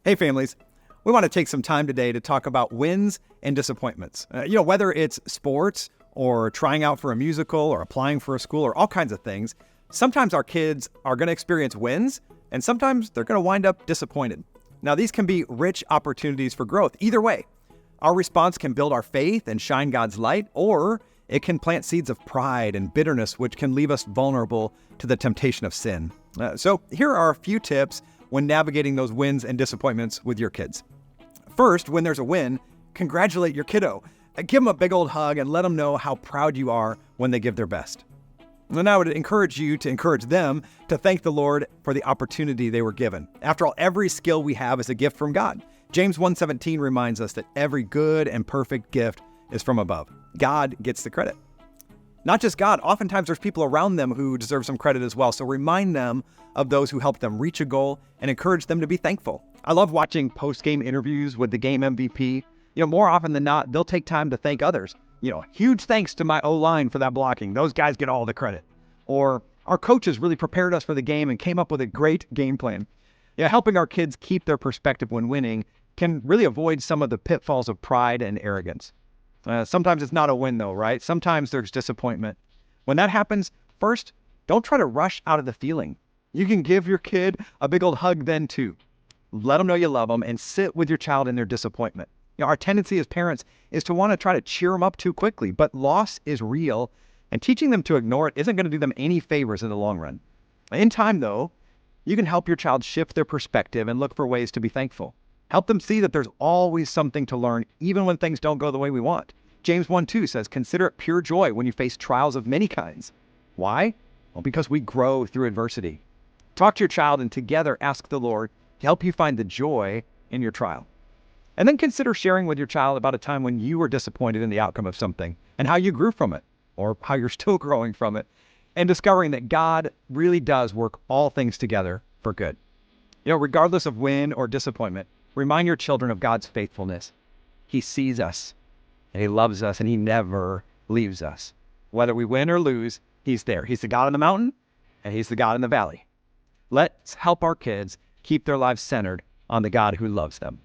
Hey families, we want to take some time today to talk about wins and disappointments. Whether it's sports or trying out for a musical or applying for a school or all kinds of things, sometimes our kids are going to experience wins and sometimes they're going to wind up disappointed. Now, these can be rich opportunities for growth. Either way, our response can build our faith and shine God's light, or it can plant seeds of pride and bitterness, which can leave us vulnerable to the temptation of sin. So here are a few tips when navigating those wins and disappointments with your kids. First, when there's a win, congratulate your kiddo. Give them a big old hug and let them know how proud you are when they give their best. And I would encourage you to encourage them to thank the Lord for the opportunity they were given. After all, every skill we have is a gift from God. James 1:17 reminds us that every good and perfect gift is from above. God gets the credit. Not just God, oftentimes there's people around them who deserve some credit as well. So remind them of those who helped them reach a goal and encourage them to be thankful. I love watching post-game interviews with the game MVP. More often than not, they'll take time to thank others. Huge thanks to my O-line for that blocking. Those guys get all the credit. Or our coaches really prepared us for the game and came up with a great game plan. Helping our kids keep their perspective when winning can really avoid some of the pitfalls of pride and arrogance. Sometimes it's not a win though, right? Sometimes there's disappointment. When that happens, first, don't try to rush out of the feeling. You can give your kid a big old hug then too. Let them know you love them and sit with your child in their disappointment. Our tendency as parents is to want to try to cheer them up too quickly, but loss is real and teaching them to ignore it isn't going to do them any favors in the long run. In time though, you can help your child shift their perspective and look for ways to be thankful. Help them see that there's always something to learn, even when things don't go the way we want. James 1:2 says, consider it pure joy when you face trials of many kinds. Why? Well, because we grow through adversity. Talk to your child and together ask the Lord to help you find the joy in your trial. And then consider sharing with your child about a time when you were disappointed in the outcome of something and how you grew from it, or how you're still growing from it, and discovering that God really does work all things together for good. Regardless of win or disappointment, remind your children of God's faithfulness. He sees us, and He loves us, and He never leaves us. Whether we win or lose, He's there. He's the God in the mountain, and He's the God in the valley. Let's help our kids keep their lives centered on the God who loves them.